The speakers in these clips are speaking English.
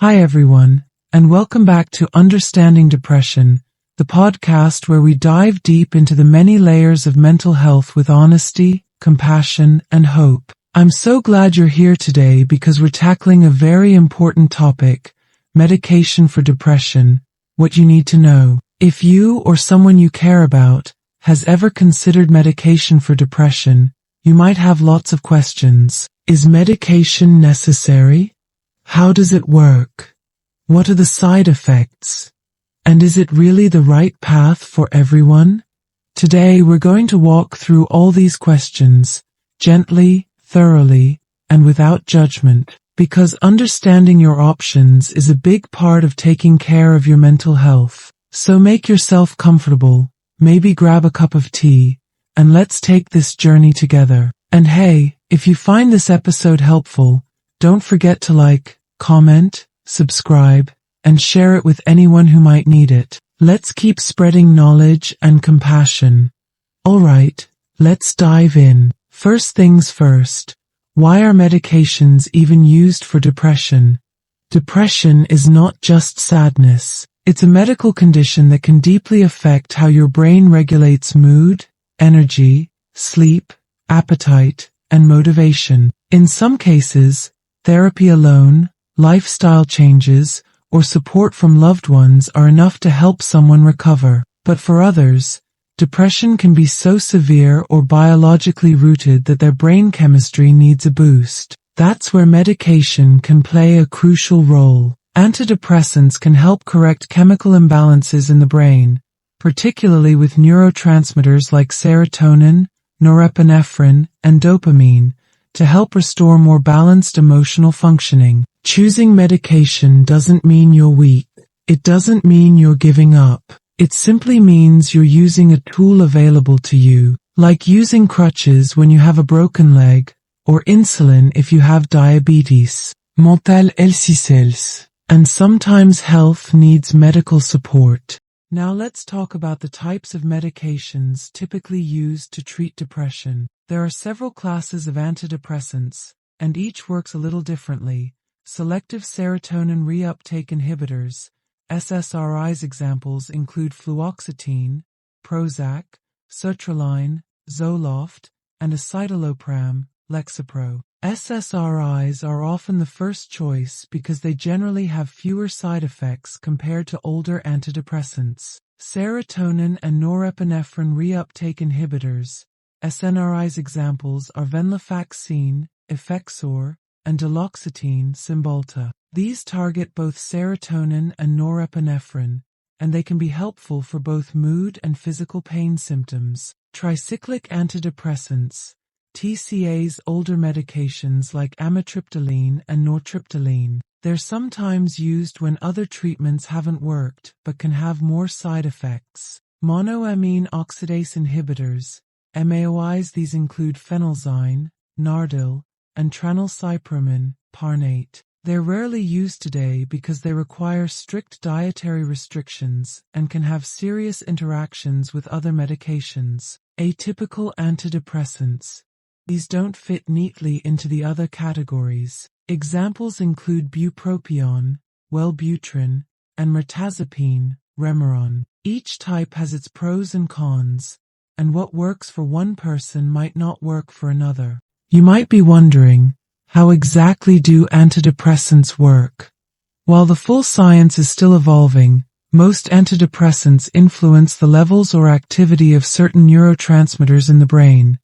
Hi everyone, and welcome back to Understanding Depression, the podcast where we dive deep into the many layers of mental health with honesty, compassion, and hope. I'm so glad you're here today because we're tackling a very important topic, medication for depression, what you need to know. If you or someone you care about has ever considered medication for depression, you might have lots of questions. Is medication necessary? How does it work? What are the side effects? And is it really the right path for everyone? Today we're going to walk through all these questions, gently, thoroughly, and without judgment, because understanding your options is a big part of taking care of your mental health. So make yourself comfortable, maybe grab a cup of tea, and let's take this journey together. And hey, if you find this episode helpful, don't forget to like, comment, subscribe, and share it with anyone who might need it. Let's keep spreading knowledge and compassion. Alright, let's dive in. First things first, why are medications even used for depression? Depression is not just sadness. It's a medical condition that can deeply affect how your brain regulates mood, energy, sleep, appetite, and motivation. In some cases, therapy alone, lifestyle changes, or support from loved ones are enough to help someone recover. But for others, depression can be so severe or biologically rooted that their brain chemistry needs a boost. That's where medication can play a crucial role. Antidepressants can help correct chemical imbalances in the brain, particularly with neurotransmitters like serotonin, norepinephrine, and dopamine, to help restore more balanced emotional functioning. Choosing medication doesn't mean you're weak. It doesn't mean you're giving up. It simply means you're using a tool available to you, like using crutches when you have a broken leg, or insulin if you have diabetes. Mental health, and sometimes health needs medical support. Now let's talk about the types of medications typically used to treat depression. There are several classes of antidepressants, and each works a little differently. Selective serotonin reuptake inhibitors, SSRIs examples include fluoxetine, Prozac, sertraline, Zoloft, and escitalopram, Lexapro. SSRIs are often the first choice because they generally have fewer side effects compared to older antidepressants. Serotonin and norepinephrine reuptake inhibitors, SNRIs examples are venlafaxine, Effexor, and duloxetine, Cymbalta. These target both serotonin and norepinephrine, and they can be helpful for both mood and physical pain symptoms. Tricyclic antidepressants, TCAs, older medications like amitriptyline and nortriptyline. They're sometimes used when other treatments haven't worked but can have more side effects. Monoamine oxidase inhibitors, MAOIs, these include phenelzyme, Nardil, and tranylcypromine, Parnate. They're rarely used today because they require strict dietary restrictions and can have serious interactions with other medications. Atypical antidepressants. These don't fit neatly into the other categories. Examples include bupropion, Wellbutrin, and mirtazapine, Remeron. Each type has its pros and cons, and what works for one person might not work for another. You might be wondering, how exactly do antidepressants work? While the full science is still evolving, most antidepressants influence the levels or activity of certain neurotransmitters in the brain,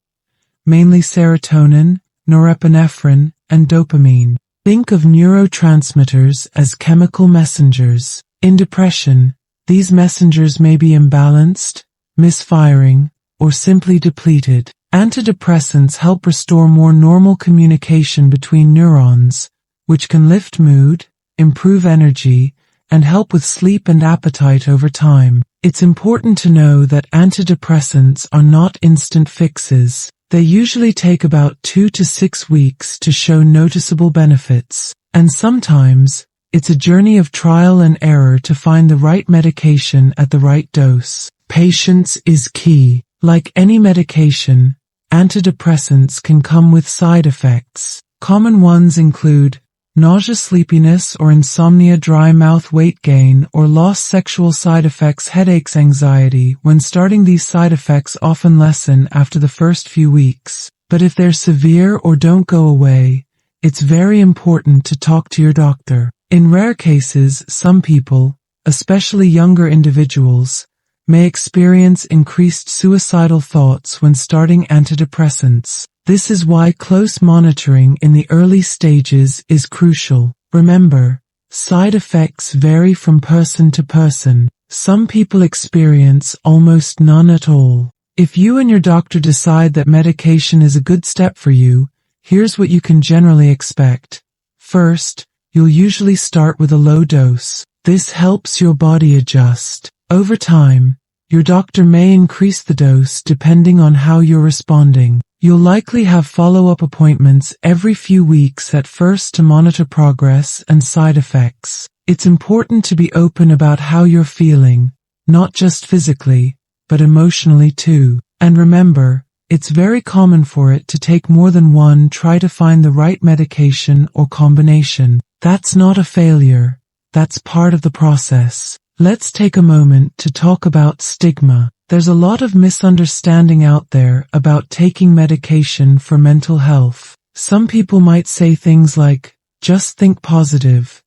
mainly serotonin, norepinephrine, and dopamine. Think of neurotransmitters as chemical messengers. In depression, these messengers may be imbalanced, misfiring, or simply depleted. Antidepressants help restore more normal communication between neurons, which can lift mood, improve energy, and help with sleep and appetite over time. It's important to know that antidepressants are not instant fixes. They usually take about 2 to 6 weeks to show noticeable benefits, and sometimes, it's a journey of trial and error to find the right medication at the right dose. Patience is key. Like any medication, antidepressants can come with side effects. Common ones include nausea, sleepiness or insomnia, dry mouth, weight gain or loss, sexual side effects, headaches, anxiety. When starting, these side effects often lessen after the first few weeks. But if they're severe or don't go away, it's very important to talk to your doctor. In rare cases, some people, especially younger individuals, may experience increased suicidal thoughts when starting antidepressants. This is why close monitoring in the early stages is crucial. Remember, side effects vary from person to person. Some people experience almost none at all. If you and your doctor decide that medication is a good step for you, here's what you can generally expect. First, you'll usually start with a low dose. This helps your body adjust. Over time, your doctor may increase the dose depending on how you're responding. You'll likely have follow-up appointments every few weeks at first to monitor progress and side effects. It's important to be open about how you're feeling, not just physically, but emotionally too. And remember, it's very common for it to take more than one try to find the right medication or combination. That's not a failure. That's part of the process. Let's take a moment to talk about stigma. There's a lot of misunderstanding out there about taking medication for mental health. Some people might say things like, just think positive,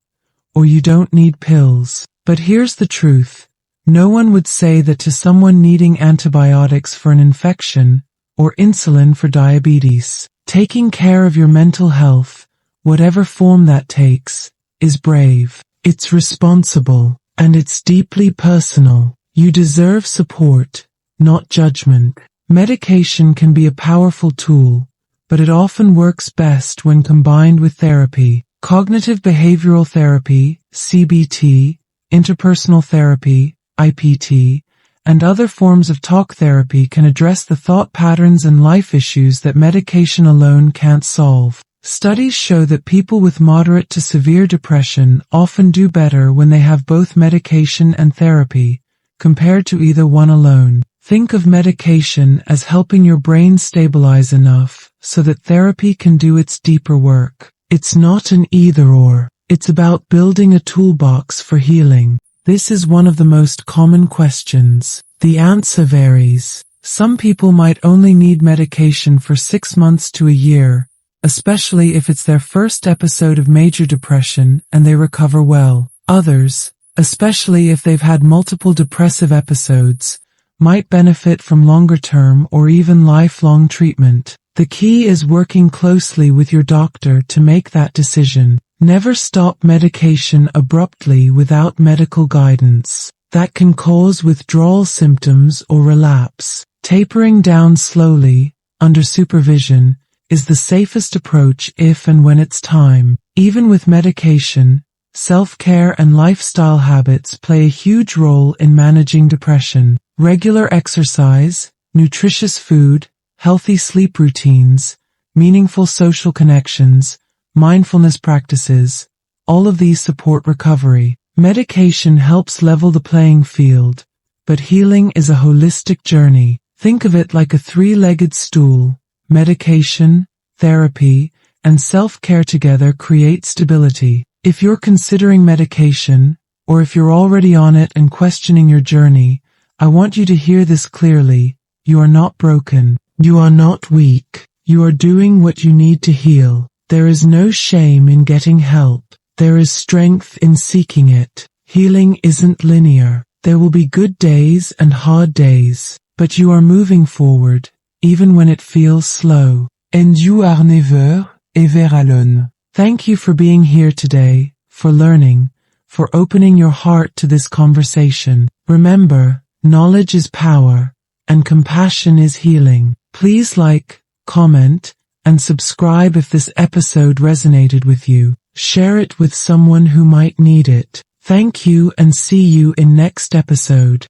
or you don't need pills. But here's the truth. No one would say that to someone needing antibiotics for an infection, or insulin for diabetes. Taking care of your mental health, whatever form that takes, is brave. It's responsible, and it's deeply personal. You deserve support, not judgment. Medication can be a powerful tool, but it often works best when combined with therapy. Cognitive behavioral therapy, CBT, interpersonal therapy, IPT, and other forms of talk therapy can address the thought patterns and life issues that medication alone can't solve. Studies show that people with moderate to severe depression often do better when they have both medication and therapy, compared to either one alone. Think of medication as helping your brain stabilize enough so that therapy can do its deeper work. It's not an either-or. It's about building a toolbox for healing. This is one of the most common questions. The answer varies. Some people might only need medication for 6 months to a year, especially if it's their first episode of major depression and they recover well. Others, especially if they've had multiple depressive episodes, might benefit from longer-term or even lifelong treatment. The key is working closely with your doctor to make that decision. Never stop medication abruptly without medical guidance. That can cause withdrawal symptoms or relapse. Tapering down slowly, under supervision, is the safest approach if and when it's time. Even with medication, self-care and lifestyle habits play a huge role in managing depression. Regular exercise, nutritious food, healthy sleep routines, meaningful social connections, mindfulness practices, all of these support recovery. Medication helps level the playing field, but healing is a holistic journey. Think of it like a three-legged stool. Medication, therapy, and self-care together create stability. If you're considering medication, or if you're already on it and questioning your journey, I want you to hear this clearly. You are not broken. You are not weak. You are doing what you need to heal. There is no shame in getting help. There is strength in seeking it. Healing isn't linear. There will be good days and hard days, but you are moving forward, even when it feels slow. And you are never, ever alone. Thank you for being here today, for learning, for opening your heart to this conversation. Remember, knowledge is power, and compassion is healing. Please like, comment, and subscribe if this episode resonated with you. Share it with someone who might need it. Thank you and see you in next episode.